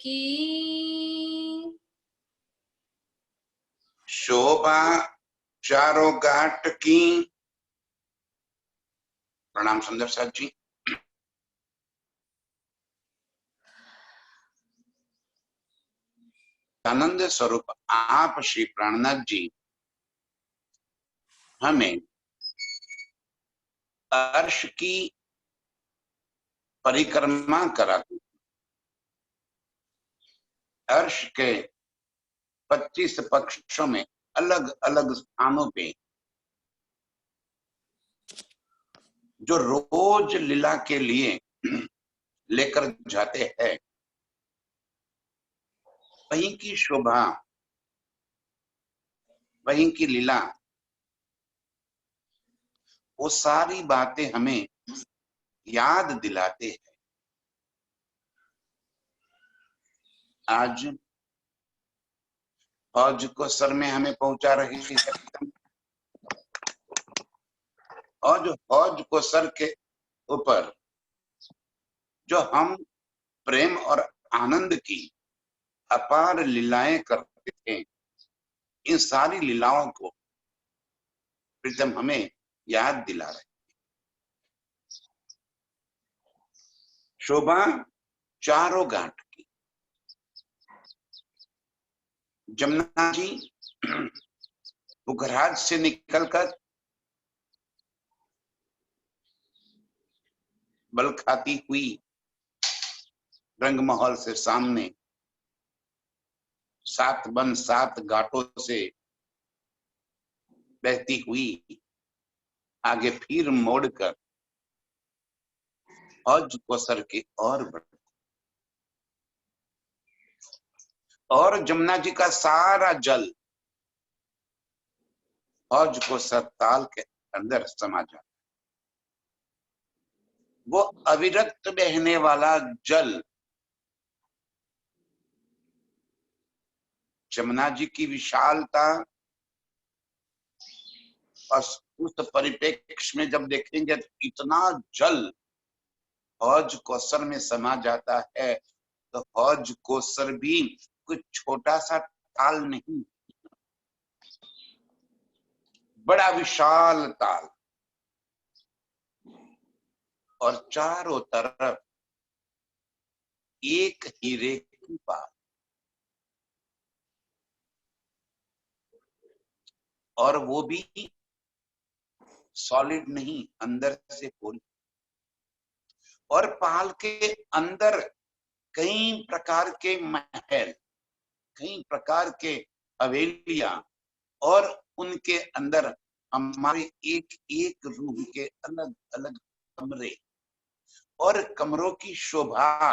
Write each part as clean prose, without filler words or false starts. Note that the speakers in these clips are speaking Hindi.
की। शोभा चारों घाट की। प्रणाम सुंदर साथ जी। आनंद स्वरूप आप श्री प्राणनाथ जी हमें अर्श की परिक्रमा कराते। अर्श के 25 पक्षों में अलग अलग स्थानों पे जो रोज लीला के लिए लेकर जाते हैं, वहीं की शोभा, वहीं की लीला, वो सारी बातें हमें याद दिलाते हैं। आज हौज को सर में हमें पहुंचा रहे हैं, और जो हौज को सर के ऊपर जो हम प्रेम और आनंद की अपार लीलाएं करते थे, इन सारी लीलाओं को प्रीतम हमें याद दिला रहे। शोभा चारों घाट की। जमुना जी पुखराज से निकलकर बल खाती हुई रंग महल से सामने 7 वन 7 घाटों से बहती हुई आगे फिर मोड़कर हौज को सर के और बढ़, और जमुना जी का सारा जल हौज को सर ताल के अंदर समा जाता। वो अविरत बहने वाला जल जमुना जी की विशालता, और उस परिप्रेक्ष्य में जब देखेंगे तो इतना जल हौज कोसर में समा जाता है, तो हौज कोसर भी कुछ छोटा सा ताल नहीं, बड़ा विशाल ताल, और चारों तरफ एक हीरे की पाल, और वो भी सॉलिड नहीं, अंदर से पूरी। और पाल के अंदर कई प्रकार के महल, कई प्रकार के हवेलियां, और उनके अंदर हमारे एक एक रूम के अलग अलग कमरे, और कमरों की शोभा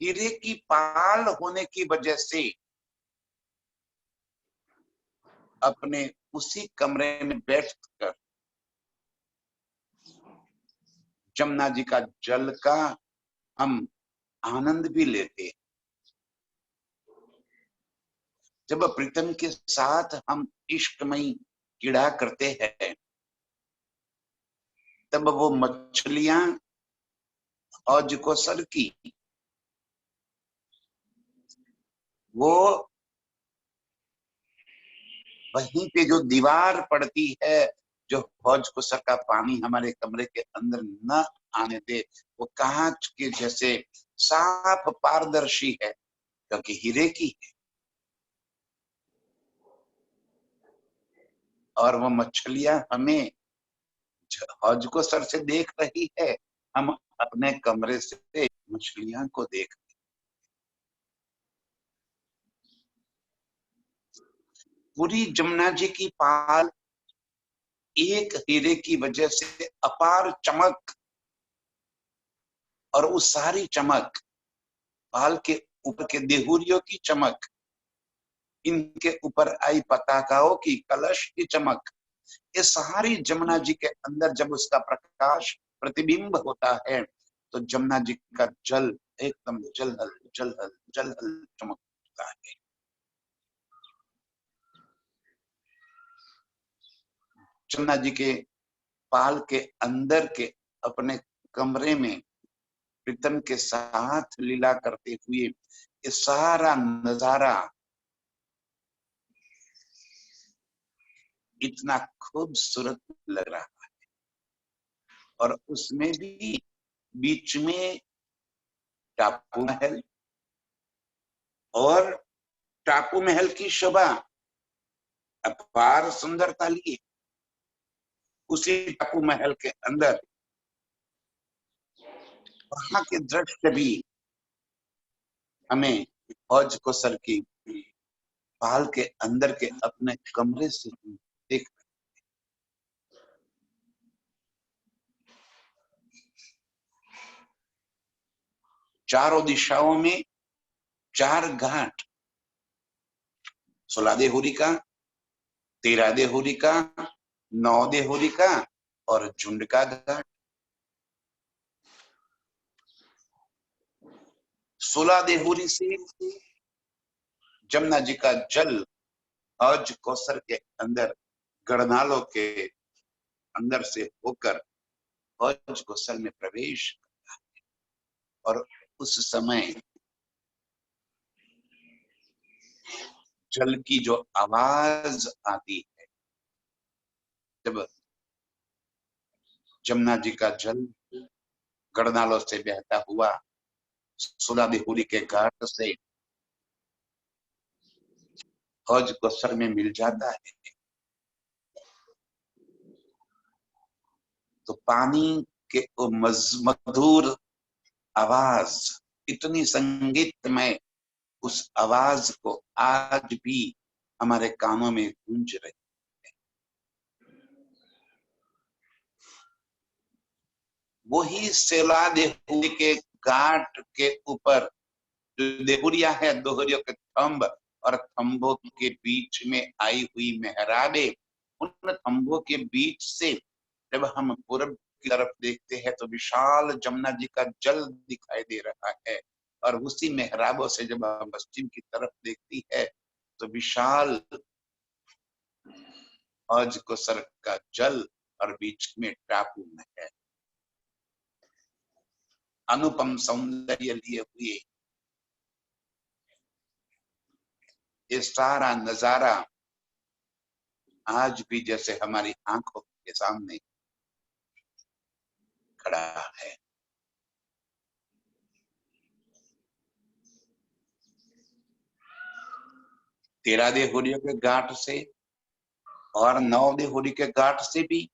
हीरे की पाल होने की वजह से अपने उसी कमरे में बैठकर जमुना जी का जल का हम आनंद भी लेते हैं। जब प्रीतम के साथ हम इश्कमयी क्रीड़ा करते हैं, तब वो मछलियां हौज को सर की, वो वहीं पे जो दीवार पड़ती है, जो हौज को सर का पानी हमारे कमरे के अंदर न आने दे, वो कांच के जैसे साफ पारदर्शी है, क्योंकि हीरे की है। और वो मछलियां हमें हौज को सर से देख रही है, हम अपने कमरे से मछलियां को देख। पूरी जमुना जी की पाल एक हीरे की वजह से अपार चमक, और उस सारी चमक, पाल के ऊपर के देहुरियों की चमक, इनके ऊपर आई पताकाओं की, कलश की चमक, ये सारी जमुना जी के अंदर जब उसका प्रकाश प्रतिबिंब होता है, तो जमुना जी का जल एकदम जलहल जलहल जलहल चमकता है। जमुना जी के पाल के अंदर के अपने कमरे में प्रीतम के साथ लीला करते हुए ये सारा नजारा इतना खूबसूरत लग रहा है। और उसमें भी बीच में टापू महल, और टापू महल की शोभा अपार सुंदरता लिए उसी टापू महल के अंदर वहां के दृश्य भी हमें हौज कोसर की पहाड़ के अंदर के अपने कमरे से देख। चारों दिशाओं में 4 घाट, 16 देहुरिका, 13 देहुरिका, 9 देहुरिका और झुंडका घाट। 16 देहुरी से जमुना जी का जल हौज कौसर के अंदर गढ़नालों के अंदर से होकर हौज कौसर में प्रवेश करता है। और उस समय जल की जो आवाज आती है, जब जमुना जी का जल गढ़नालों से बहता हुआ 16 देहुरी के घाट से हौज कौसर में मिल जाता है, तो पानी के वो मधुर आवाज, इतनी संगीतमय उस आवाज को आज भी हमारे कानों में गूंज रही। वही 16 देहुरी के घाट के ऊपर जो देहुरिया है, दोहरियों के थंब और थंबों के बीच में आई हुई मेहराबे, उन थंबों के बीच से जब हम पूर्व की तरफ देखते हैं तो विशाल जमुना जी का जल दिखाई दे रहा है। और उसी मेहराबों से जब हम पश्चिम की तरफ देखती है तो विशाल हौज कौसर का जल और बीच में टापू महल, अनुपम सौंदर्य लिए हुए ये सारा नजारा आज भी जैसे हमारी आंखों के सामने खड़ा है। तेरह देहुरियों के घाट से और 9 देहुरी के घाट से भी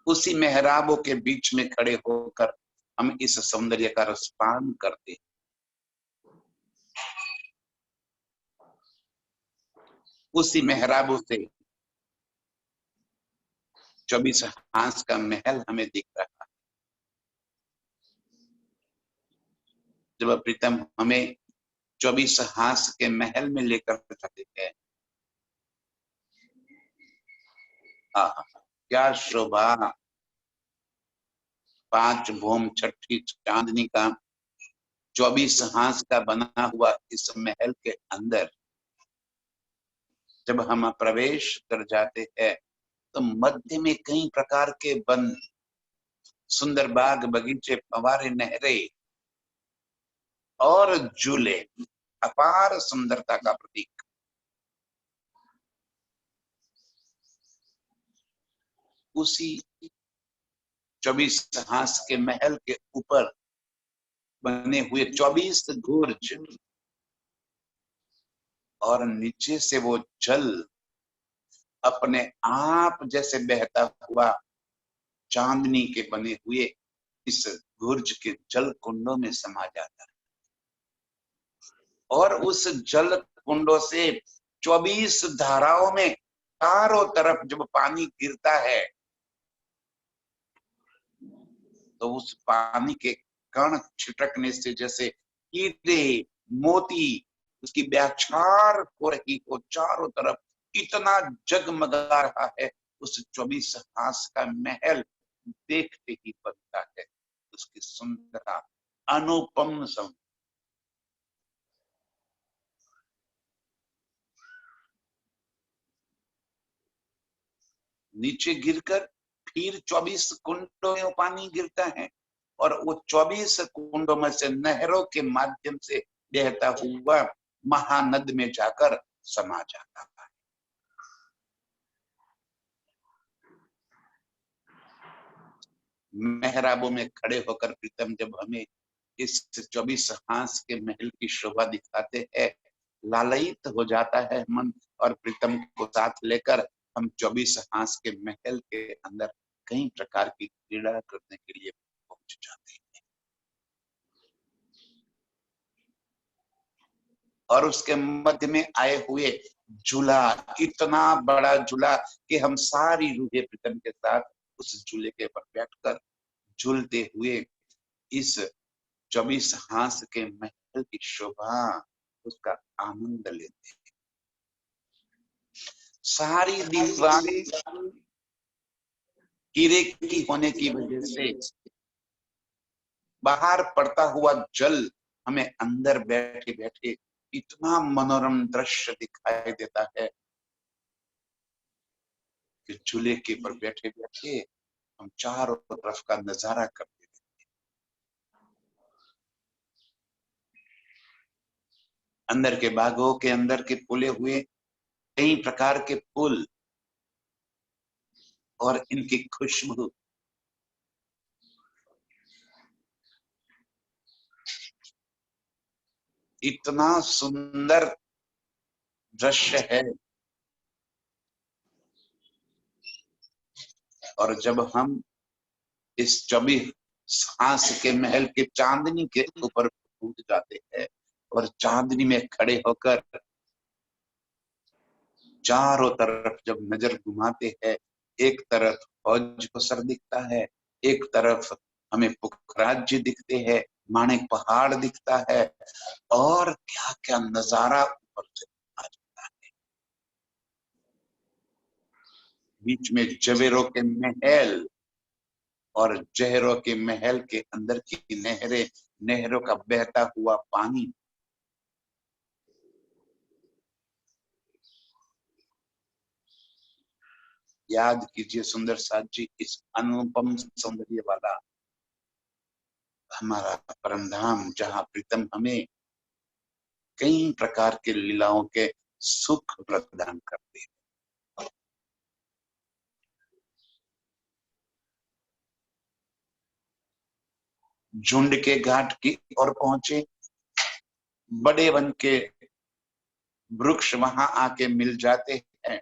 उसी मेहराबों के बीच में खड़े होकर हम इस सौंदर्य का रसपान करते हैं। उसी मेहराबों से 24 हांस का महल हमें दिख रहा है। जब प्रीतम हमें 24 हांस के महल में लेकर जाते हैं, क्या शोभा! 5 भूम छठी चांदनी का 24 हांस का बना हुआ इस महल के अंदर जब हम प्रवेश कर जाते हैं तो मध्य में कई प्रकार के वन, सुंदर बाग बगीचे, फव्वारे, नहरें और झूले, अपार सुंदरता का प्रतीक। उसी 24 हांस के महल के ऊपर बने हुए 24 गुर्ज और नीचे से वो जल अपने आप जैसे बहता हुआ चांदनी के बने हुए इस गुर्ज के जल कुंडों में समा जाता है। और उस जल कुंडों से 24 धाराओं में चारों तरफ जब पानी गिरता है तो उस पानी के कण छिटकने से जैसे हीरे मोती उसकी ब्याछार हो रही हो चारों तरफ, इतना जगमगा रहा है। उस 24 हांस का महल देखते ही बनता है। उसकी सुंदरता अनुपम सौंदर्य। नीचे गिरकर फिर 24 कुंडों में पानी गिरता है और वो 24 कुंडों में से नहरों के माध्यम से बहता हुआ महानद में जाकर समा जाता है। मेहराबों में खड़े होकर प्रीतम जब हमें इस 24 हांस के महल की शोभा दिखाते हैं, लालयित हो जाता है मन, और प्रीतम को साथ लेकर हम 24 हांस के महल के अंदर कई प्रकार की क्रीड़ा करने के लिए पहुंच जाते हैं। और उसके मध्य में आए हुए झूला, इतना बड़ा झूला कि हम सारी रूहें प्रीतम के साथ उस झूले के पर बैठकर झूलते हुए इस 24 हांस के महल की शोभा, उसका आनंद लेते हैं। सारी दीवारें हीरे की होने की वजह से बाहर पड़ता हुआ जल हमें अंदर बैठे बैठे इतना मनोरम दृश्य दिखाई देता है कि झूले के पर बैठे बैठे हम चारों तरफ का नजारा करते हैं। अंदर के बागों के अंदर के फूले हुए कई प्रकार के फूल और इनकी खुशबू, इतना सुंदर दृश्य है। और जब हम इस 24 हांस के महल के चांदनी के ऊपर कूद जाते हैं और चांदनी में खड़े होकर चारों तरफ जब नजर घुमाते हैं, एक तरफ फौज को सर दिखता है, एक तरफ हमें पुखराज जी दिखते हैं, माणिक पहाड़ दिखता है, और क्या क्या नजारा ऊपर से आ जाता है। बीच में जवेरों के महल और जहरों के महल के अंदर की नहरें, नहरों का बहता हुआ पानी, याद कीजिए सुंदर साथ जी, इस अनुपम सौंदर्य वाला हमारा परम धाम, जहां प्रीतम हमें कई प्रकार के लीलाओं के सुख प्रदान करते हैं। झुंड के घाट की ओर पहुंचे, बड़े वन के वृक्ष वहां आके मिल जाते हैं,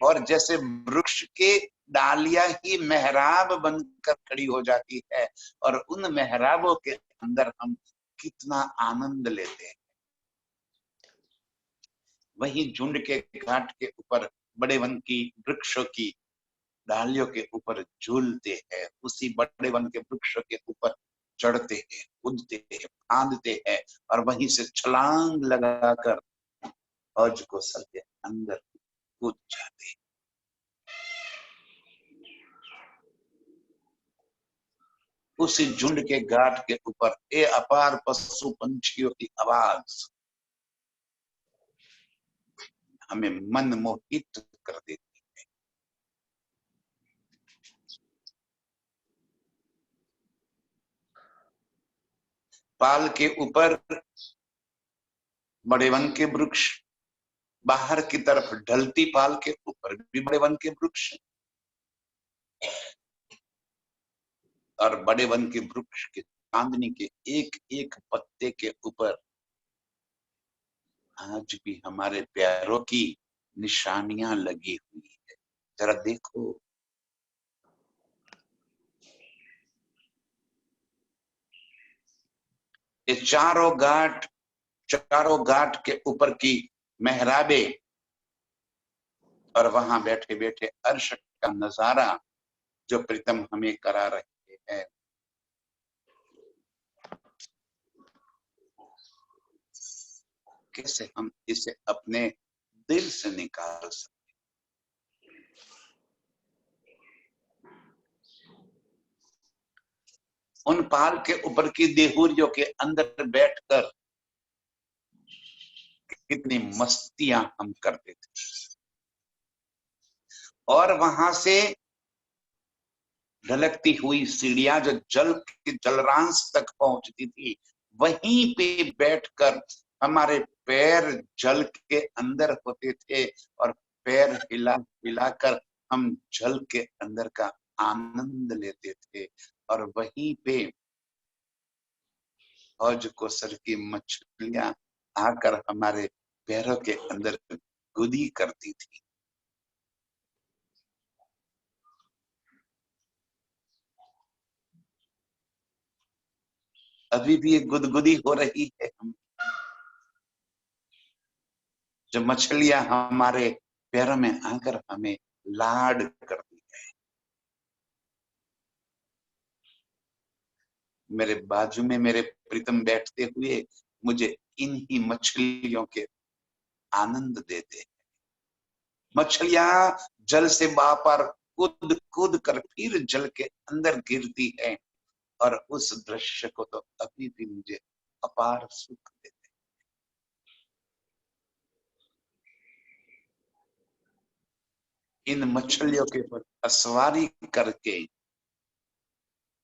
और जैसे वृक्ष के डालियां ही मेहराब बनकर खड़ी हो जाती है, और उन मेहराबों के अंदर हम कितना आनंद लेते हैं। वही झुंड के घाट के ऊपर बड़े वन की वृक्षों की डालियों के ऊपर झूलते हैं, उसी बड़े वन के वृक्षों के ऊपर चढ़ते हैं, कूदते हैं, फांदते हैं, और वहीं से छलांग लगाकर फौज को सर के अंदर कूद जाते हैं। उसी झुंड के घाट के ऊपर ये अपार पशु पंछियों की आवाज हमें मन मोहित कर देती है। पाल के ऊपर बड़े वन के वृक्ष, बाहर की तरफ ढलती पाल के ऊपर भी बड़े वन के वृक्ष, और बड़े वन के वृक्ष के चांदनी के एक एक पत्ते के ऊपर आज भी हमारे पैरों की निशानियां लगी हुई है। जरा देखो, ये चारों घाट के ऊपर की मेहराबे, और वहां बैठे बैठे अर्श का नजारा जो प्रीतम हमें करा रहे हैं, कैसे हम इसे अपने दिल से निकाल सकते। उन पाल के ऊपर की देहूरियों के अंदर बैठकर कितनी मस्तियां हम करते थे, और वहां से ढलकती हुई सीढ़ियां जो जल के जलरांश तक पहुंचती थी, वहीं पे बैठकर हमारे पैर जल के अंदर होते थे और पैर हिला हिलाकर हम जल के अंदर का आनंद लेते थे। और वहीं पे हौज कोसर की मछलियां आकर हमारे पैरों के अंदर गुदी करती थी। अभी भी एक गुदगुदी हो रही है हम, जो मछलियां हमारे पैरों में आकर हमें लाड करती है। मेरे बाजू में मेरे प्रीतम बैठते हुए मुझे इन्हीं मछलियों के आनंद देते हैं। मछलियां जल से बाहर कूद कूद कर फिर जल के अंदर गिरती है और उस दृश्य को तो अभी भी मुझे अपार सुख देते। इन मछलियों के ऊपर सवारी करके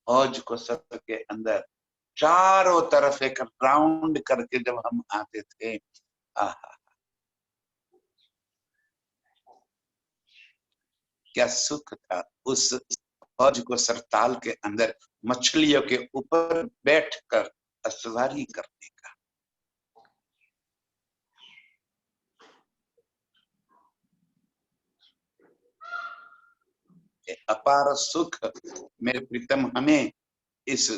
हौज कोसर के अंदर चारों तरफ एक राउंड करके जब हम आते थे, आहा क्या सुख था उस हौज कोसर ताल के अंदर मछलियों के ऊपर बैठकर सवारी करने का। अपार सुख मेरे प्रीतम हमें इस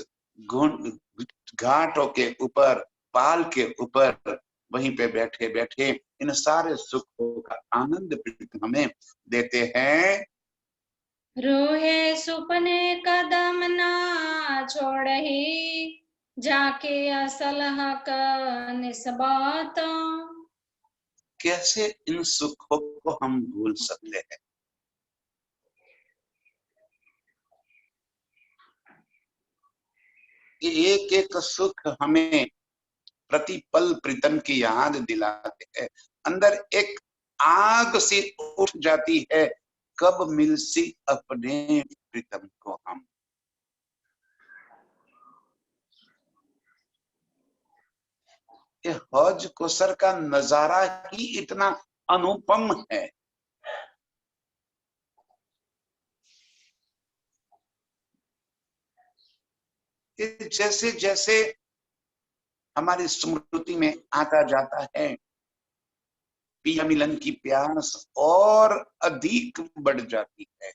घाटों के ऊपर, पाल के ऊपर, वहीं पे बैठे बैठे इन सारे सुखों का आनंद प्रीतम हमें देते हैं। रोहे सुपने कदम ना छोड़ही, जाके असल हक निस्बात। कैसे इन सुखों को हम भूल सकते हैं? एक एक सुख हमें प्रतिपल प्रीतम की याद दिलाते हैं। अंदर एक आग सी उठ जाती है, कब मिलसी अपने प्रीतम को हम। ये हौज कोसर का नजारा ही इतना अनुपम है। कि जैसे जैसे हमारी स्मृति में आता जाता है, पिया मिलन की प्यास और अधिक बढ़ जाती है।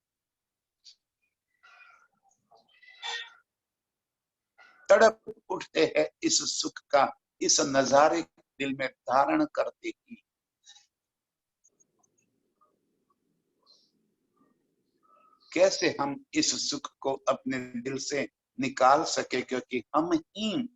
तड़प उठते हैं इस सुख का, इस नजारे दिल में धारण करते ही। कैसे हम इस सुख को अपने दिल से निकाल सके, क्योंकि हम ही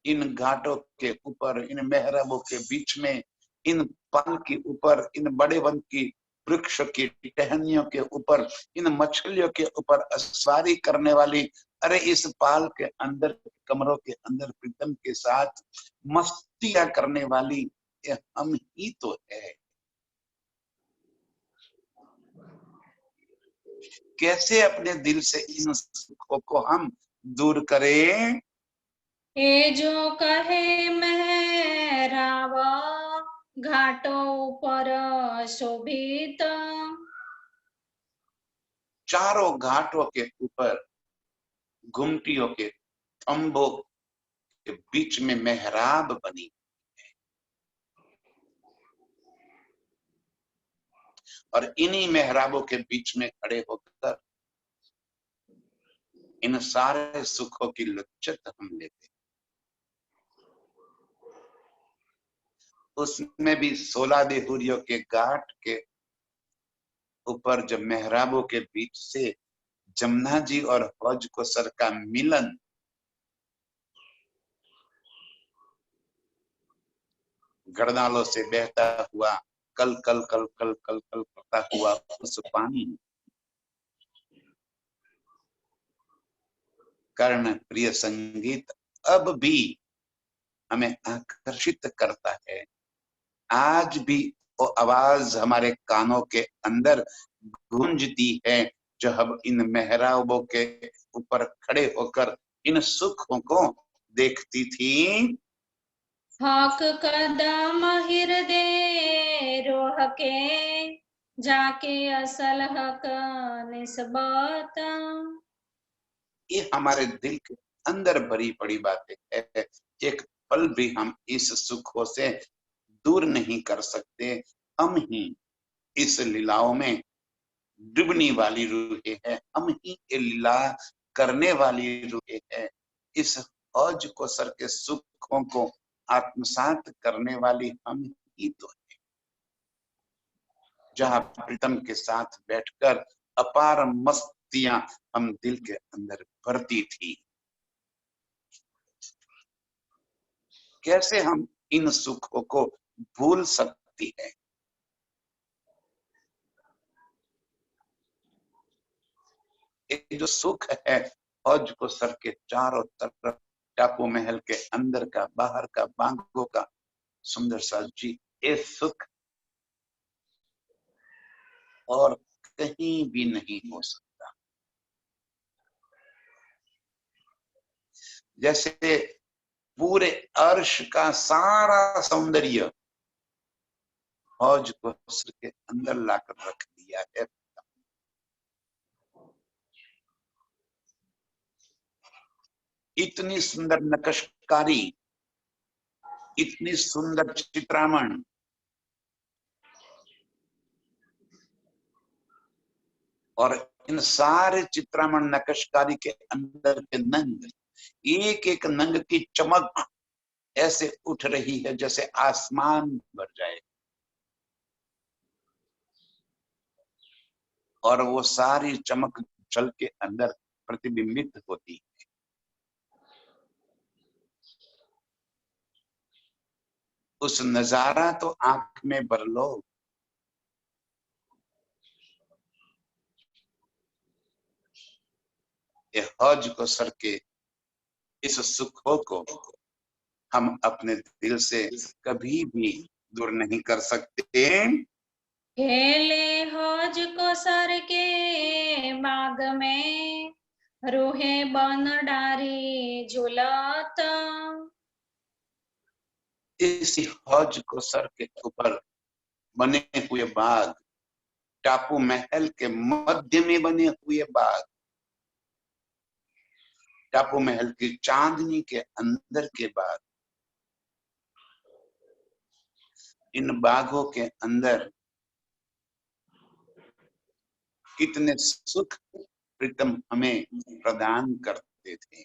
इन घाटों के ऊपर, इन मेहराबों के बीच में, इन पाल के ऊपर, इन बड़े वन की वृक्ष की टहनियों के ऊपर, इन मछलियों के ऊपर सवारी करने वाली, अरे इस पाल के अंदर, कमरों के अंदर प्रीतम के साथ मस्तियां करने वाली, ये हम ही तो है। कैसे अपने दिल से इन सुखों को हम दूर करें? ए जो कहे मेहरावा, घाटों पर शोभित। चारों घाटों के ऊपर घुमटियों के खंभों के बीच में मेहराब बनी, और इन्हीं मेहराबों के बीच में खड़े होकर इन सारे सुखों की लज्जत हम लेते। उसमें भी 16 देहुरियों के घाट के ऊपर जब मेहराबों के बीच से जमुना जी और हौज कोसर का मिलन, गरनालों से बहता हुआ, कल कल कल कल कल कल करता हुआ उस पानी, कर्ण प्रिय संगीत अब भी हमें आकर्षित करता है। आज भी वो आवाज हमारे कानों के अंदर गूंजती है, जब इन मेहराबों के ऊपर खड़े होकर इन सुखों को देखती थी, हक कदम हृदय रोह के, जाके असल हक निस्बत। ये हमारे दिल के अंदर भरी पड़ी बातें है। एक पल भी हम इस सुखों से दूर नहीं कर सकते। हम ही इस लीलाओं में डूबने वाली रूहें हैं, हम ही ये लीला करने वाली रूहें हैं। इस हौज को सर के सुखों को आत्मसात करने वाली हम ही तो हैं। जहां प्रीतम के साथ बैठकर अपार मस्तियां हम दिल के अंदर भरती थी। कैसे हम इन सुखों को भूल सकती है? ये जो सुख है हौज को सर के चारों तरफ, टापू महल के अंदर का, बाहर का, बागों का सुंदर सा जी, ये सुख और कहीं भी नहीं हो सकता। जैसे पूरे अर्श का सारा सौंदर्य हौज को सर के अंदर लाकर रख दिया है। इतनी सुंदर नक्शकारी, इतनी सुंदर चित्रामण, और इन सारे चित्रामण नक्शकारी के अंदर के नंग, एक एक नंग की चमक ऐसे उठ रही है जैसे आसमान भर जाए, और वो सारी चमक जल के अंदर प्रतिबिंबित होती है। उस नजारा तो आंख में भर लो। ये हौज को सर के इस सुखों को हम अपने दिल से कभी भी दूर नहीं कर सकते। खेले हौज को सर के बाग में, रूहे बन डारी झुलत। इसी हौज को सर के ऊपर बने हुए बाग, टापू महल के मध्य में बने हुए बाग, टापू महल की चांदनी के अंदर के बाग, इन बागों के अंदर कितने सुख प्रीतम हमें प्रदान करते थे।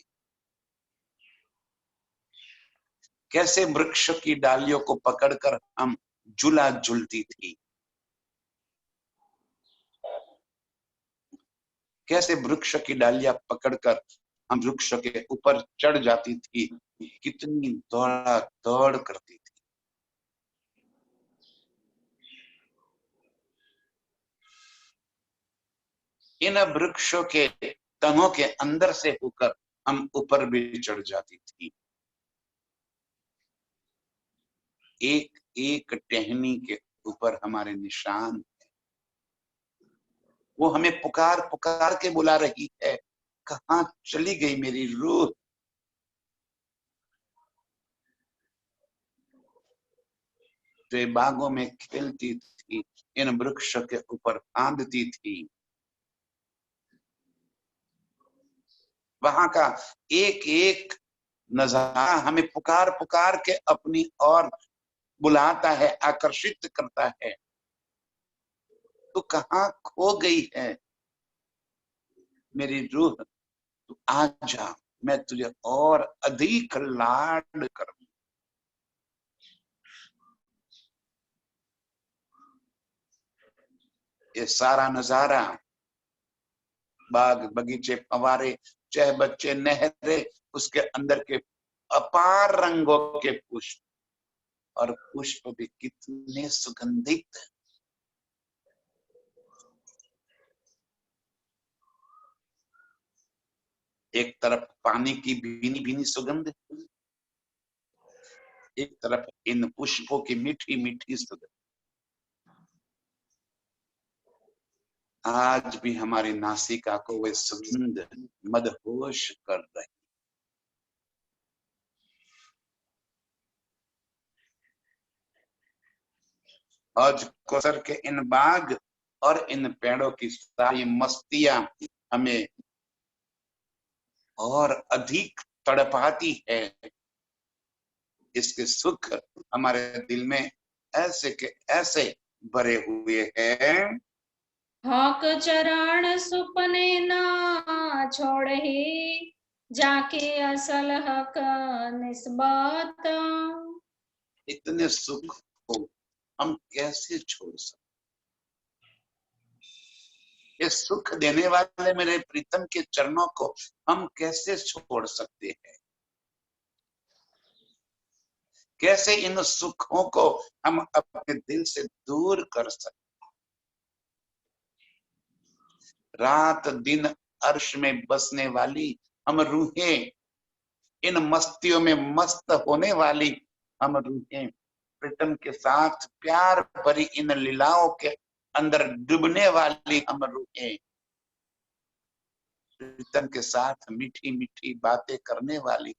कैसे वृक्ष की डालियों को पकड़कर हम झूला झूलती थी, कैसे वृक्ष की डालियां पकड़कर हम वृक्ष के ऊपर चढ़ जाती थी, कितनी दौड़ा दौड़ करती थी। इन वृक्षों के तनों के अंदर से होकर हम ऊपर भी चढ़ जाती थी। एक एक टहनी के ऊपर हमारे निशान, वो हमें पुकार पुकार के बुला रही है। कहाँ चली गई मेरी रूह? जो बागों में खेलती थी, इन वृक्ष के ऊपर फांदती थी, वहां का एक एक नजारा हमें पुकार पुकार के अपनी ओर बुलाता है, आकर्षित करता है। तू कहाँ खो गई है मेरी रूह? तू आ जा, मैं तुझे और अधिक लाड करूं। ये सारा नजारा, बाग बगीचे फवारे चाहे बच्चे नहरे, उसके अंदर के अपार रंगों के पुष्प, और पुष्प भी कितने सुगंधित। एक तरफ पानी की भीनी भीनी सुगंध, एक तरफ इन पुष्पों की मीठी मीठी सुगंध। आज भी हमारी नासिका को वे सुगंध मदहोश कर रही। हौज कोसर के इन बाग और इन पेड़ों की सारी मस्तियां हमें और अधिक तड़पाती है। इसके सुख हमारे दिल में ऐसे के ऐसे भरे हुए हैं। हक चरण सुपने ना छोड़े, जाके असल हक निस्बत। इतने सुख को हम कैसे छोड़ सकते? ये सुख देने वाले मेरे प्रीतम के चरणों को हम कैसे छोड़ सकते हैं? कैसे इन सुखों को हम अपने दिल से दूर कर सकते? रात दिन अर्श में बसने वाली हम रूहें, इन मस्तियों में मस्त होने वाली हम रूहें, प्रीतम के साथ प्यार भरी इन लीलाओं के अंदर डूबने वाली हम रूहें, प्रीतम के साथ मीठी मीठी बातें करने वाली,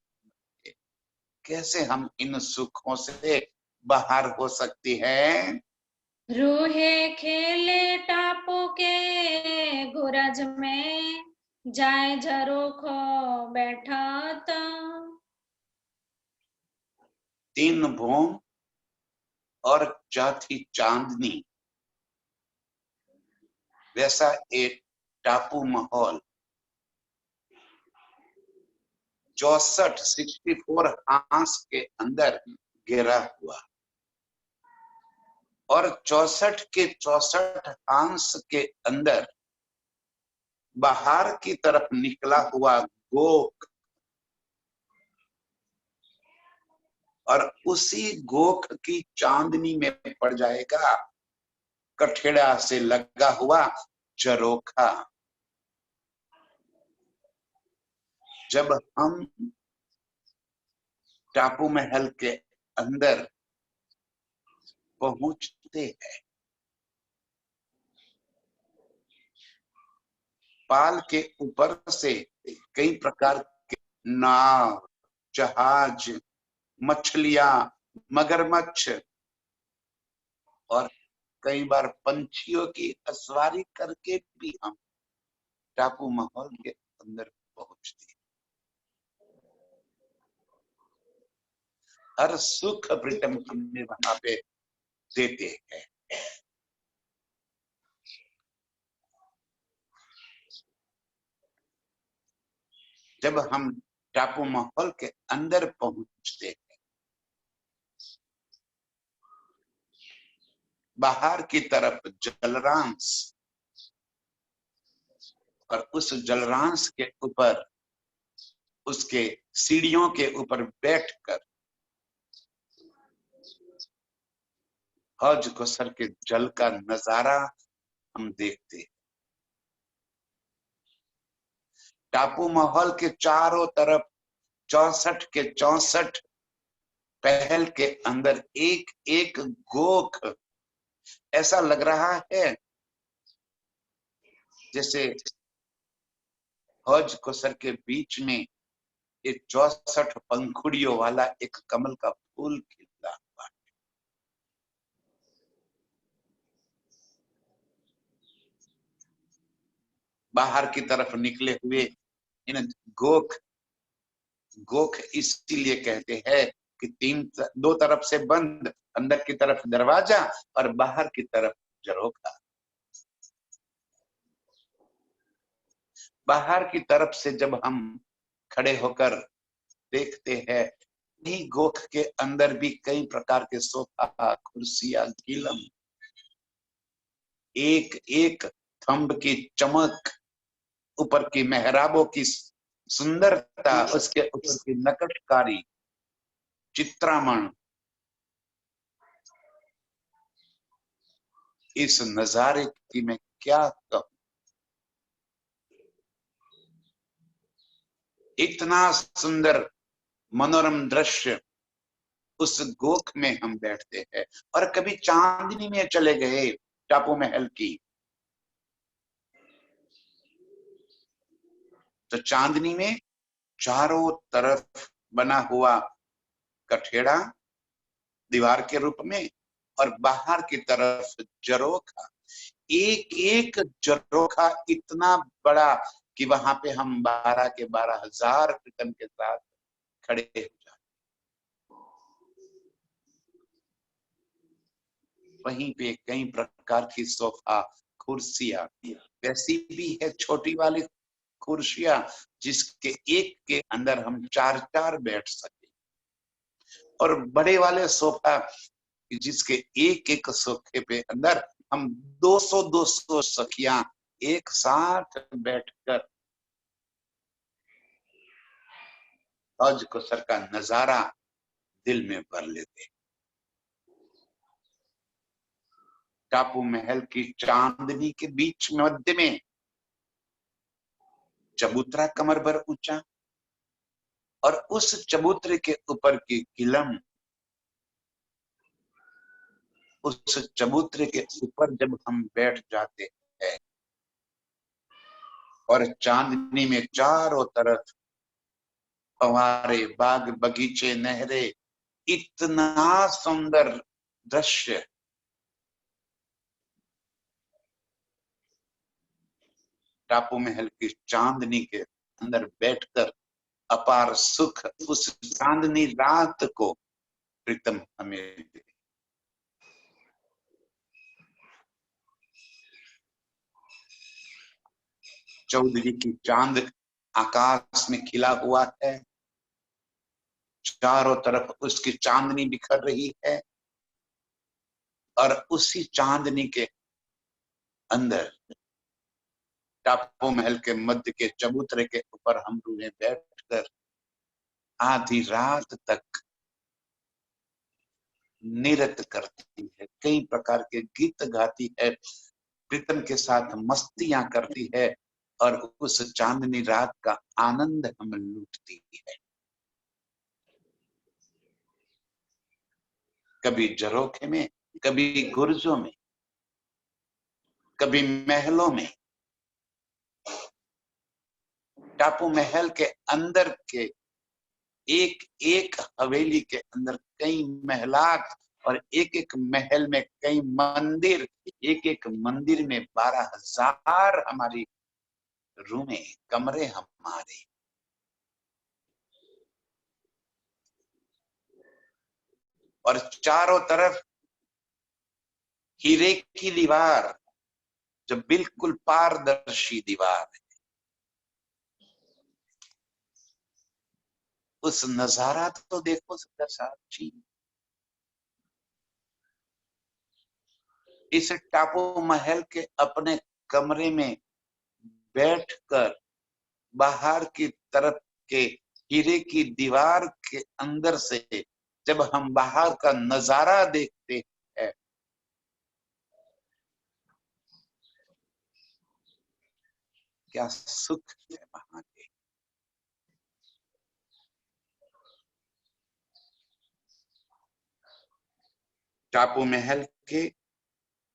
कैसे हम इन सुखों से बाहर हो सकती हैं? रूहे खेले टापू के गुरज में, जाए झरोखो बैठत। तीन भूम और चौथी चांदनी, वैसा एक टापू माहौल 64 आंस के अंदर घेरा हुआ, और 64 के 64 आंस के अंदर बाहर की तरफ निकला हुआ गोख, और उसी गोख की चांदनी में पड़ जाएगा कठेड़ा से लगा हुआ झरोखा। जब हम टापू महल के अंदर पहुंचते हैं, पाल के ऊपर से कई प्रकार के नाव, जहाज, मछलियां, मगरमच्छ और कई बार पंछियों की सवारी करके भी हम टापू माहौल के अंदर पहुंचते हैं। हर सुख प्रीतम हमें वहां पे देते हैं। जब हम टापू माहौल के अंदर पहुंचते हैं, बाहर की तरफ जलरांस, और उस जलरांस के ऊपर, उसके सीढ़ियों के ऊपर बैठकर हौज कोसर के जल का नजारा हम देखते हैं। टापू माहौल के चारों तरफ 64 के 64 पहल के अंदर एक एक गोख, ऐसा लग रहा है जैसे हौज कोसर के बीच में एक 64 पंखुड़ियों वाला एक कमल का फूल खिला हुआ है। बाहर की तरफ निकले हुए इन गोख, गोख इसीलिए कहते हैं कि दो तरफ से बंद, अंदर की तरफ दरवाजा और बाहर की तरफ झरोखा। बाहर की तरफ से जब हम खड़े होकर देखते हैं, यही गोख के अंदर भी कई प्रकार के सोफा, कुर्सियां, गिलम, एक एक थंब की चमक, ऊपर की मेहराबों की सुंदरता, उसके ऊपर की नकशकारी चित्रामण, इस नजारे की मैं क्या कहूं। इतना सुंदर मनोरम दृश्य उस गोख में हम बैठते हैं। और कभी चांदनी में चले गए टापू महल की, तो चांदनी में चारों तरफ बना हुआ कठेड़ा दीवार के रूप में, और बाहर की तरफ जरोखा, एक एक जरोखा इतना बड़ा कि वहां पे हम 12 के 12,000 कीर्तन के साथ खड़े हो जाते। वहीं पे कई प्रकार की सोफा कुर्सियां, वैसी भी है छोटी वाली कुर्सियां जिसके एक के अंदर हम 4-4 बैठ सके, और बड़े वाले सोफा जिसके एक एक सोफे पे अंदर हम 200-200 सखियां एक साथ बैठकर हज कोसर का नजारा दिल में भर लेते। टापू महल की चांदनी के बीच मध्य में चबूतरा कमर भर ऊंचा, और उस चबूतरे के ऊपर की किलम, उस चबूतरे के ऊपर जब हम बैठ जाते हैं और चांदनी में चारों तरफ फव्वारे, बाग बगीचे, नहरें, इतना सुंदर दृश्य। टापू महल की चांदनी के अंदर बैठकर अपार सुख उस चांदनी रात को प्रीतम हमें दे। चौधरी की चांद आकाश में खिला हुआ है, चारों तरफ उसकी चांदनी बिखर रही है, और उसी चांदनी के अंदर टापू महल के मध्य के चबूतरे के ऊपर हम रूहें बैठकर आधी रात तक नृत्य करती है, कई प्रकार के गीत गाती है, प्रीतम के साथ मस्तियां करती है, और उस चांदनी रात का आनंद हम लूटती है। कभी जरोखे में, कभी गुर्जों में, कभी महलों में। टापू महल के अंदर के एक एक हवेली के अंदर कई महलात, और एक एक महल में कई मंदिर, एक एक मंदिर में 12,000 हमारी रूमें, कमरे हमारे। और चारों तरफ हीरे की दीवार, जो बिल्कुल पारदर्शी दीवार है। उस नजारा तो देखो सरदार साहब जी। इस टापू महल के अपने कमरे में बैठकर बाहर की तरफ के हीरे की दीवार के अंदर से जब हम बाहर का नजारा देखते हैं, क्या सुख है वहां के। टापू महल के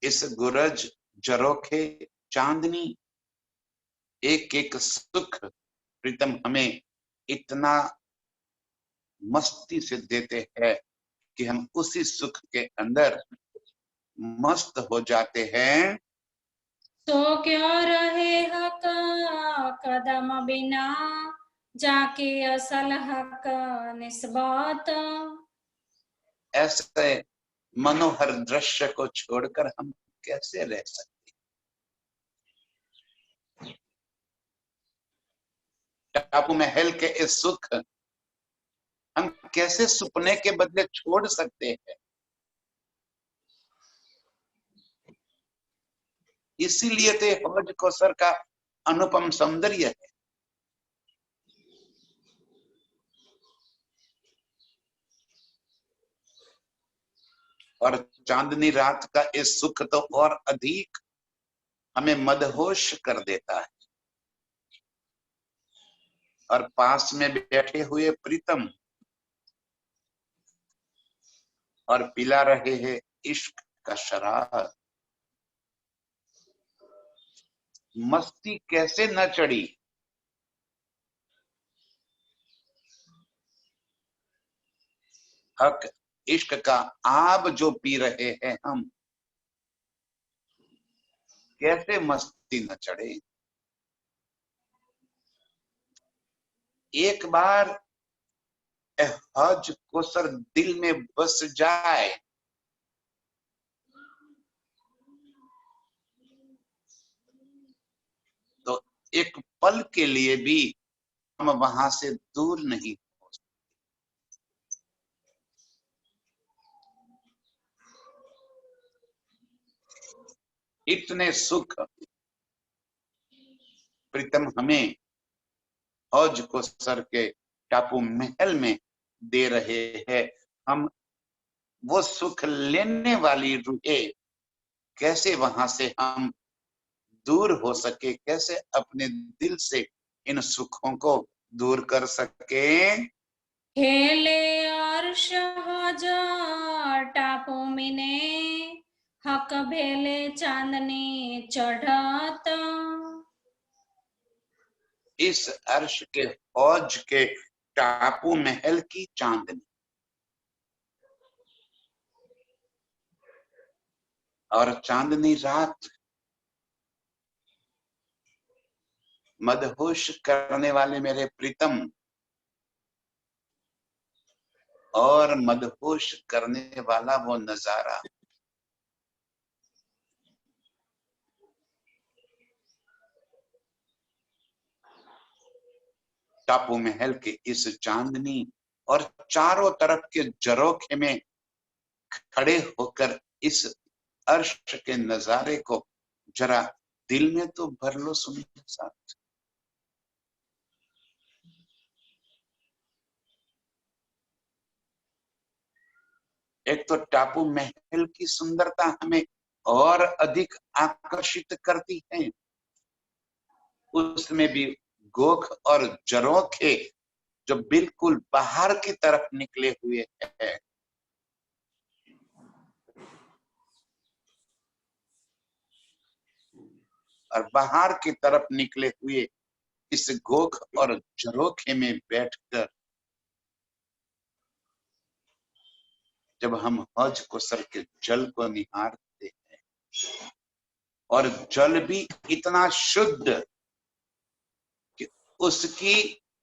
इस गुरज, जरोखे, चांदनी, एक एक सुख प्रीतम हमें इतना मस्ती से देते हैं कि हम उसी सुख के अंदर मस्त हो जाते हैं। तो क्यों रहे हक कदम बिना, जाके असल हक निस्बत। ऐसे मनोहर दृश्य को छोड़कर हम कैसे रह सकते। टापू महल के इस सुख हम कैसे सुपने के बदले छोड़ सकते हैं। इसीलिए तो हज कोसर का अनुपम सौंदर्य है। और चांदनी रात का इस सुख तो और अधिक हमें मदहोश कर देता है। और पास में बैठे हुए प्रीतम और पिला रहे हैं इश्क का शराब। मस्ती कैसे न चढ़ी। हक इश्क का आब जो पी रहे हैं हम, कैसे मस्ती न चढ़े। एक बार हज कोसर दिल में बस जाए तो एक पल के लिए भी हम वहां से दूर नहीं हो सकते। इतने सुख प्रीतम हमें हौज कोसर के टापू महल में दे रहे हैं। हम वो सुख लेने वाली रूहें कैसे वहां से हम दूर हो सके, कैसे अपने दिल से इन सुखों को दूर कर सके। खेले अर्श हजार टापू मिने, हक भेले चांदनी चढ़त। इस अर्श के हौज के टापू महल की चांदनी और चांदनी रात मदहोश करने वाले मेरे प्रीतम, और मदहोश करने वाला वो नजारा, टापू महल के इस चांदनी और चारों तरफ के झरोखे में खड़े होकर इस अर्श के नजारे को जरा दिल में तो भर लो सुनिए साथ। एक तो टापू महल की सुंदरता हमें और अधिक आकर्षित करती है, उसमें भी गोख और झरोखे जो बिल्कुल बाहर की तरफ निकले हुए हैं। और बाहर की तरफ निकले हुए इस गोख और झरोखे में बैठकर जब हम हौज कोसर के जल को निहारते हैं, और जल भी इतना शुद्ध कि उसकी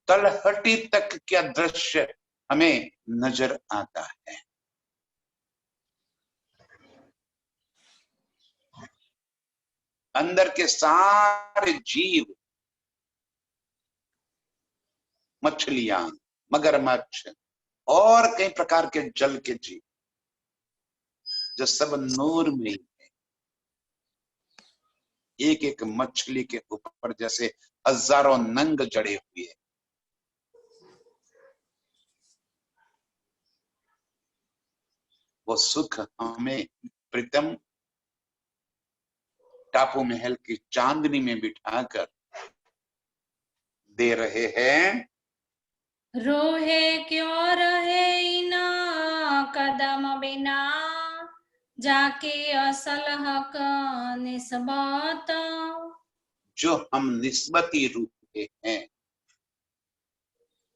तलहटी तक का दृश्य हमें नजर आता है। अंदर के सारे जीव, मछलियां, मगरमच्छ और कई प्रकार के जल के जीव जो सब नूर में है। एक एक मछली के ऊपर जैसे हजारों नंग जड़े हुए। वो सुख हमें प्रीतम टापू महल की चांदनी में बिठाकर दे रहे हैं। रोहे क्यों रहे इना कदम बिना, जाके असल हक निस्बत। जो हम निस्बती रूप हैं,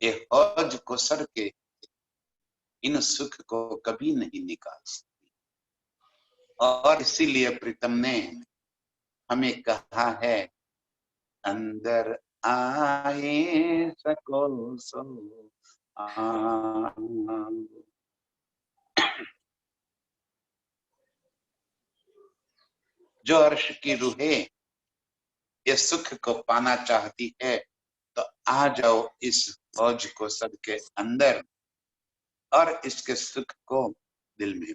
ये हौज कोसर के इन सुख को कभी नहीं निकाल सकती। और इसीलिए प्रीतम ने हमें कहा है, अंदर आए सको सो जो अर्श की रूहें ये सुख को पाना चाहती है तो आ जाओ इस हौज कोसर के अंदर और इसके सुख को दिल में।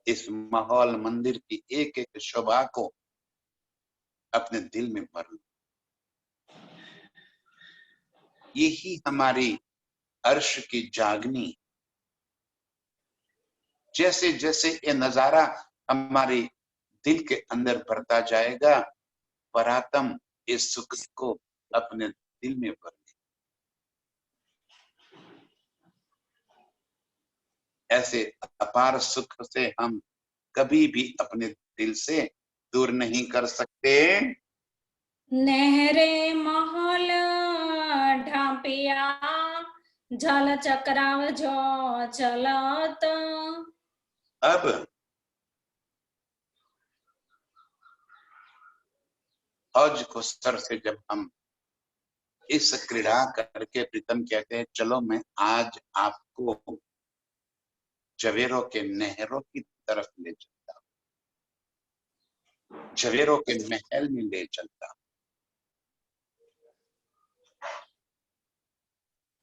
इस माहौल मंदिर की एक एक शोभा को अपने दिल में भर लो। यही हमारी अर्श की जागनी। जैसे जैसे ये नजारा हमारे दिल के अंदर भरता जाएगा, परात्म इस सुख को अपने दिल में भर ले। ऐसे अपार सुख से हम कभी भी अपने दिल से दूर नहीं कर सकते। नहरे महल पिया जल चक्राव जो चलत। अब हौज को सर से जब हम इस क्रीड़ा करके प्रीतम कहते हैं चलो मैं आज आपको जवेरों के नहरों की तरफ ले चलता, जवेरों के महल में ले चलता,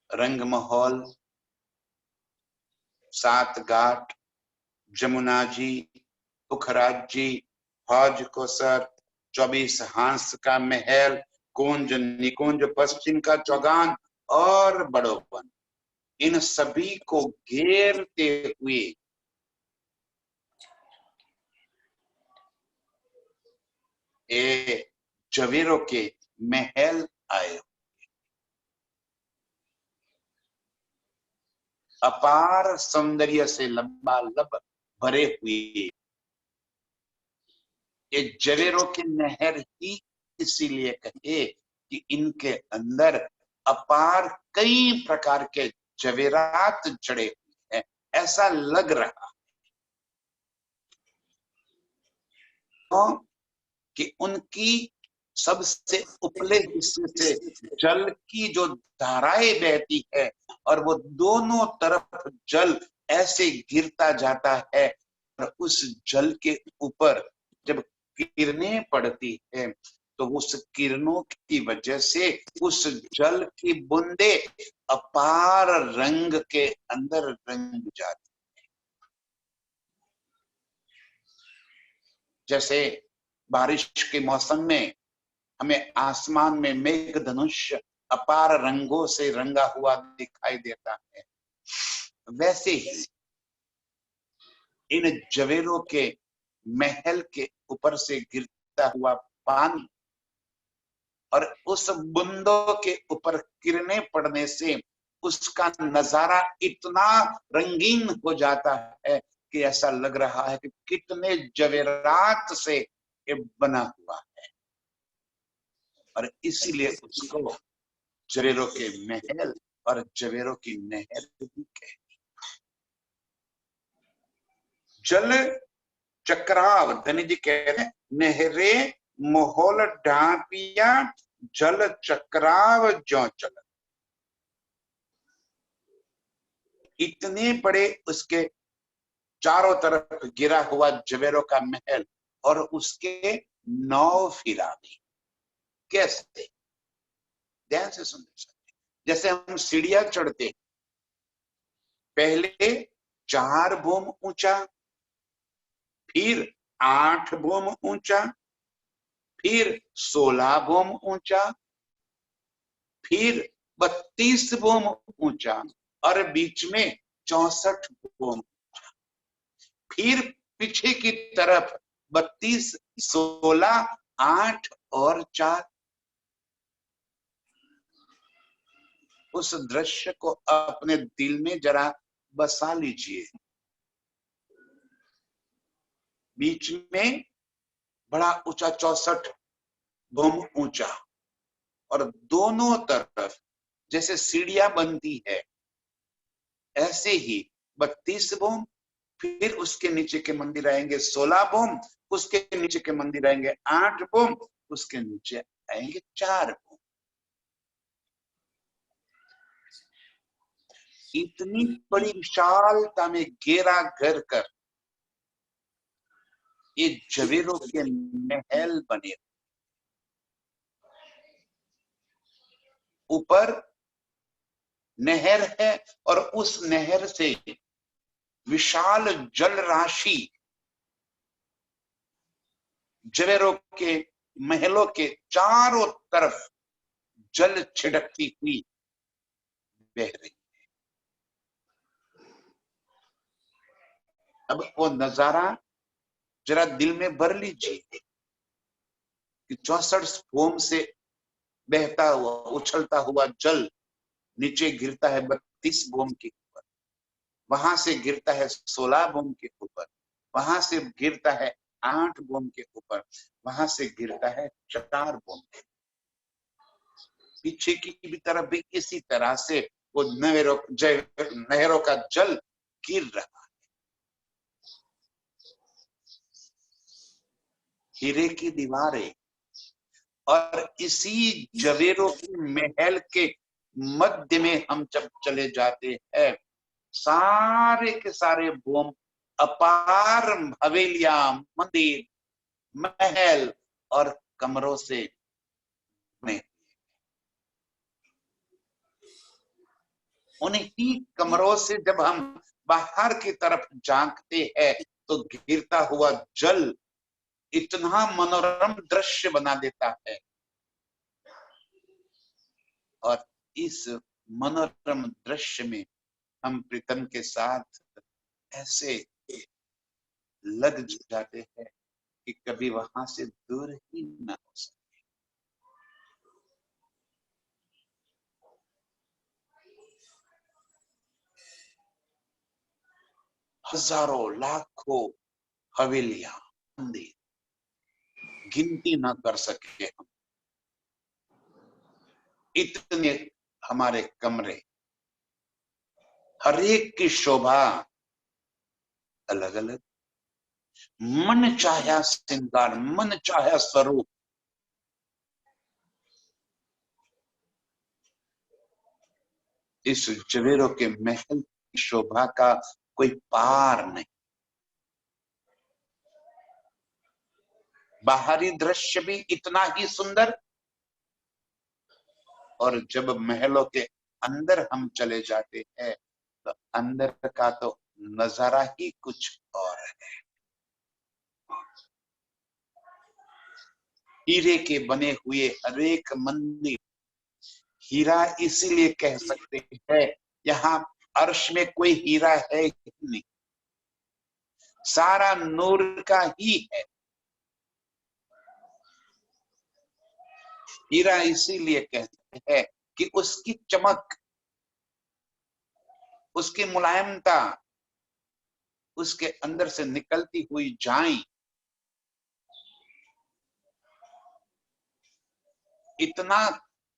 रंग महल, सात घाट, जमुना जी, पुखराज जी, हौज को सर, 24 हांस का महल, कुंज निकुंज, पश्चिम का चौगान और बड़ो वन, इन सभी को घेरते हुए ये जवेरों के महल आए, अपार सौंदर्य से लबालब भरे हुए। ये जवेरों की नहर ही इसीलिए कहे कि इनके अंदर अपार कई प्रकार के जवेरात जड़े हुए हैं, ऐसा लग रहा है कि उनकी सबसे उपले हिस्से से जल की जो धाराएं बहती है और वो दोनों तरफ जल ऐसे गिरता जाता है और उस जल के ऊपर जब किरणें पड़ती है तो उस किरणों की वजह से उस जल की बूंदे अपार रंग के अंदर रंग जाती, जैसे बारिश के मौसम में हमें आसमान में मेघ धनुष अपार रंगों से रंगा हुआ दिखाई देता है, वैसे ही इन जवेरों के महल के ऊपर से गिरता हुआ पानी और उस बूंदों के ऊपर किरणें पड़ने से उसका नजारा इतना रंगीन हो जाता है कि ऐसा लग रहा है कि कितने जवेरात से ये बना हुआ है, और इसीलिए उसको जवेरों के महल और जवेरों की नहर भी कहते। जल चक्राव, धनी जी कहते हैं नहरे मोहल ढापिया जल चक्राव जो चल, इतने बड़े उसके चारों तरफ गिरा हुआ जवेरों का महल और उसके 9 फिरानी। कैसे? ध्यान से सुनते, जैसे हम सीढ़ियां चढ़ते, पहले 4 भूम ऊंचा, फिर 8 भूम ऊंचा, फिर 16 भूम ऊंचा, फिर 32 भूम ऊंचा और बीच में 64 भूम, फिर पीछे की तरफ 32, 16, 8 और 4। उस दृश्य को अपने दिल में जरा बसा लीजिए। बीच में बड़ा ऊंचा 64 भूम ऊंचा और दोनों तरफ जैसे सीढ़ियां बनती है ऐसे ही 32 भूम, फिर उसके नीचे के मंदिर आएंगे 16 भूम, उसके नीचे के मंदिर आएंगे 8 भूम, उसके नीचे आएंगे 4 भूम। इतनी बड़ी विशालता में घेरा घर कर ये जवेरों के महल बने, ऊपर नहर है और उस नहर से विशाल जल राशि जवेरों के महलों के चारों तरफ जल छिड़कती हुई बह रही। अब वो नजारा जरा दिल में भर लीजिए कि 64 भूम से बहता हुआ उछलता हुआ जल नीचे गिरता है 32 भूम के ऊपर, वहां से गिरता है 16 भूम के ऊपर, वहां से गिरता है 8 भूम के ऊपर, वहां से गिरता है 4 भूम। पीछे की भी तरफ भी इसी तरह से वो नहरों का जल गिर रहा है। हीरे की दीवारें और इसी जवेरों की महल के मध्य में हम जब चले जाते हैं, सारे के सारे बोम अपार हवेलियां, मंदिर, महल और कमरों से बने। उन्हीं कमरों से जब हम बाहर की तरफ झांकते हैं तो गिरता हुआ जल इतना मनोरम दृश्य बना देता है। और इस मनोरम दृश्य में हम प्रीतम के साथ ऐसे लग जाते हैं कि कभी वहां से दूर ही ना हो सके। हजारों लाखों हवेलियां, मंदिर, गिनती ना कर सके हम, इतने हमारे कमरे, हर एक की शोभा अलग अलग, मन चाहा श्रृंगार, मन चाहा स्वरूप। इस जवेरों के महल की शोभा का कोई पार नहीं। बाहरी दृश्य भी इतना ही सुंदर, और जब महलों के अंदर हम चले जाते हैं तो अंदर का तो नजारा ही कुछ और है। हीरे के बने हुए हर एक मंदिर, हीरा इसीलिए कह सकते हैं, यहाँ अर्श में कोई हीरा है ही नहीं, सारा नूर का ही है। हीरा इसीलिए कहते हैं कि उसकी चमक, उसकी मुलायमता, उसके अंदर से निकलती हुई जाई इतना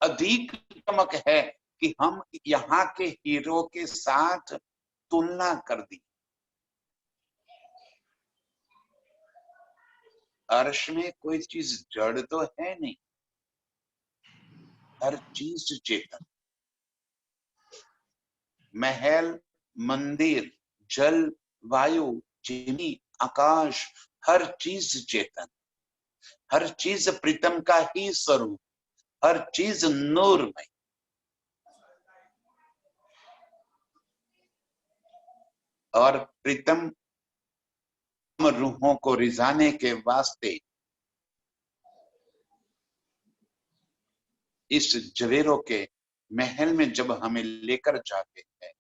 अधिक चमक है कि हम यहाँ के हीरो के साथ तुलना कर दी। अर्श में कोई चीज जड़ तो है नहीं, हर चीज चेतन। महल, मंदिर, जल, वायु, जमी, आकाश, हर चीज चेतन, हर चीज प्रीतम का ही स्वरूप, हर चीज नूरमय। और प्रीतम रूहों को रिझाने के वास्ते इस जवेरों के महल में जब हमें लेकर जाते हैं,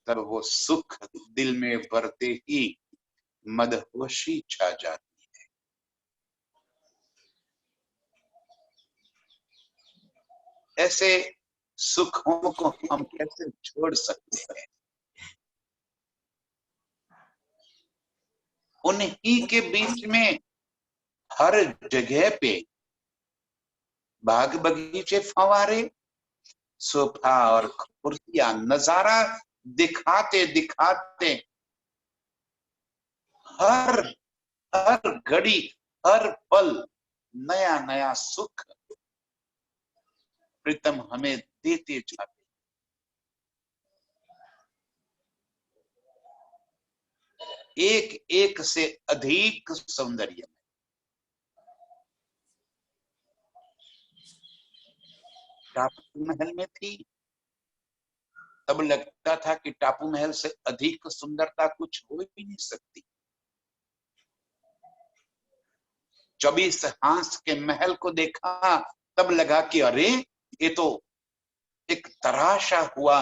तब वो सुख दिल में भरते ही मदहोशी छा जाती है। ऐसे सुखों को हम कैसे छोड़ सकते हैं? उन्हीं के बीच में हर जगह पे बाग बगीचे, फंवारे, सोफा और कुर्सियां, नजारा दिखाते दिखाते हर हर घड़ी, हर पल नया नया सुख प्रीतम हमें देते जाते। एक एक से अधिक सौंदर्य। टापू महल में थी, तब लगता था कि टापू महल से अधिक सुंदरता कुछ हो ही नहीं सकती। 24 हांस के महल को देखा, तब लगा कि अरे ये तो एक तराशा हुआ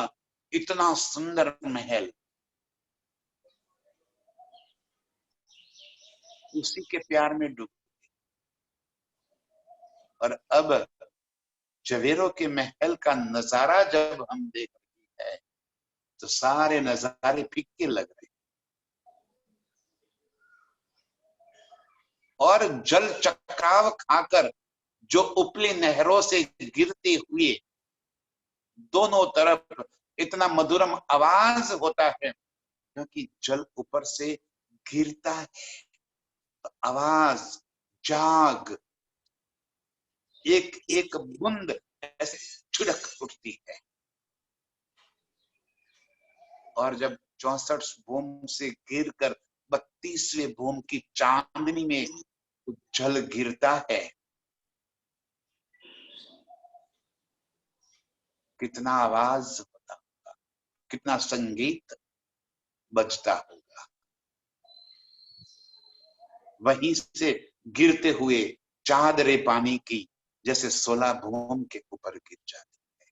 इतना सुंदर महल। उसी के प्यार में डूब। और अब जवेरों के महल का नजारा जब हम देख रहे हैं तो सारे नजारे फीके लग रहे। और जल चक्राव खाकर जो उपली नहरों से गिरते हुए दोनों तरफ इतना मधुरम आवाज होता है, क्योंकि जल ऊपर से गिरता है, आवाज जाग एक एक बूंद ऐसे छिड़क उठती है। और जब 64 भूम से गिरकर 32वें भूम की चांदनी में जल गिरता है, कितना आवाज होता होगा, कितना संगीत बजता होगा। वहीं से गिरते हुए चादरे पानी की जैसे 16 भूम के ऊपर गिर जाती है।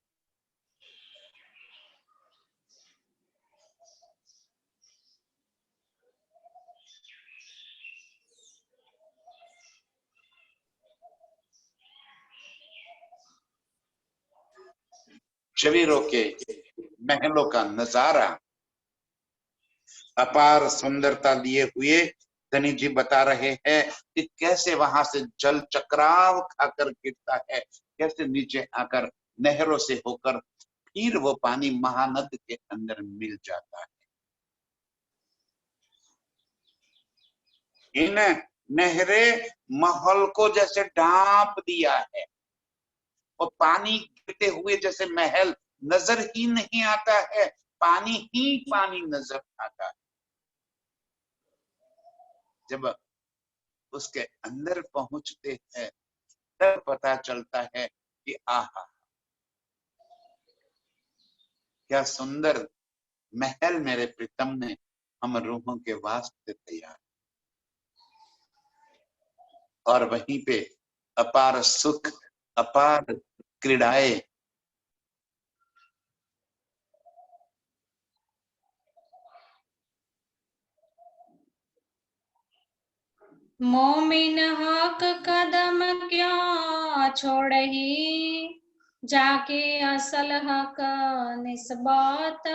शरीरों के महलों का नजारा अपार सुंदरता लिए हुए धनी जी बता रहे हैं कि कैसे वहां से जल चक्राव खाकर गिरता है, कैसे नीचे आकर नहरों से होकर फिर वो पानी महानद के अंदर मिल जाता है। इन नहरें महल को जैसे ढांप दिया है और पानी गिरते हुए जैसे महल नजर ही नहीं आता है, पानी ही पानी नजर आता है। जब उसके अंदर पहुंचते हैं तब पता चलता है कि आहा क्या सुंदर महल मेरे प्रीतम ने हम रूहों के वास्ते तैयार। और वहीं पे अपार सुख, अपार क्रीड़ाएं, मोमिन हक कदम क्या छोड़ही, जाके असल हक निस्बत।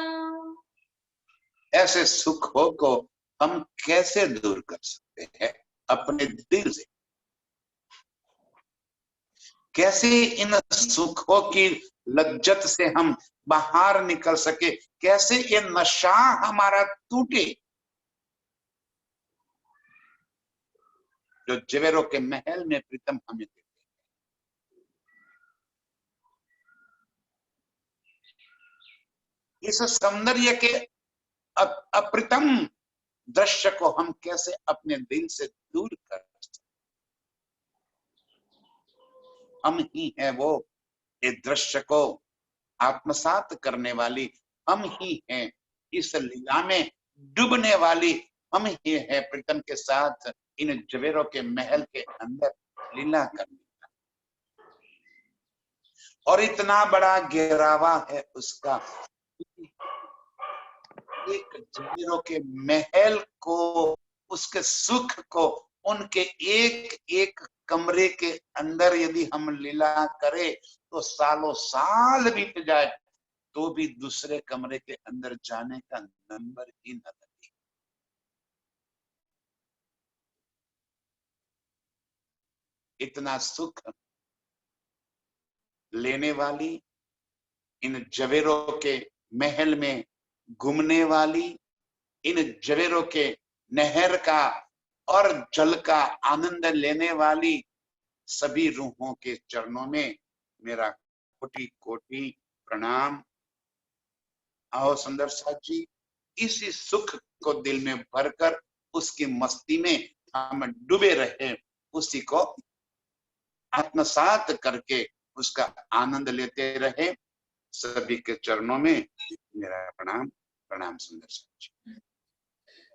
ऐसे सुखों को हम कैसे दूर कर सकते हैं अपने दिल से? कैसे इन सुखों की लज्जत से हम बाहर निकल सके, कैसे ये नशा हमारा टूटे जो जवेरों के महल में प्रीतम हमें देते। इस सौंदर्य के अप्रीतम दृश्य को हम कैसे अपने दिल से दूर कर सकते? हम ही है वो इस दृश्य को आत्मसात करने वाली, हम ही हैं इस लीला में डूबने वाली, हम ही है प्रीतम के साथ इन जवेरों के महल के अंदर लीला करने। और इतना बड़ा घेरावा है उसका, एक जवेरों के महल को, उसके सुख को उनके एक एक कमरे के अंदर यदि हम लीला करें तो सालों साल बीत जाए तो भी दूसरे कमरे के अंदर जाने का नंबर ही न लगे। इतना सुख लेने वाली, इन जवेरों के महल में घूमने वाली, इन जवेरों के नहर का और जल का आनंद लेने वाली सभी रूहों के चरणों में मेरा कोटि कोटि प्रणाम। आओ सुंदर साथ जी, इसी सुख को दिल में भरकर उसकी मस्ती में हम डूबे रहे, उसी को आत्मसात करके उसका आनंद लेते रहे। सभी के चरणों में मेरा प्रणाम। प्रणाम सुंदर साथ जी।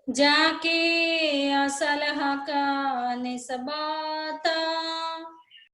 जाके असल हक निस्बत।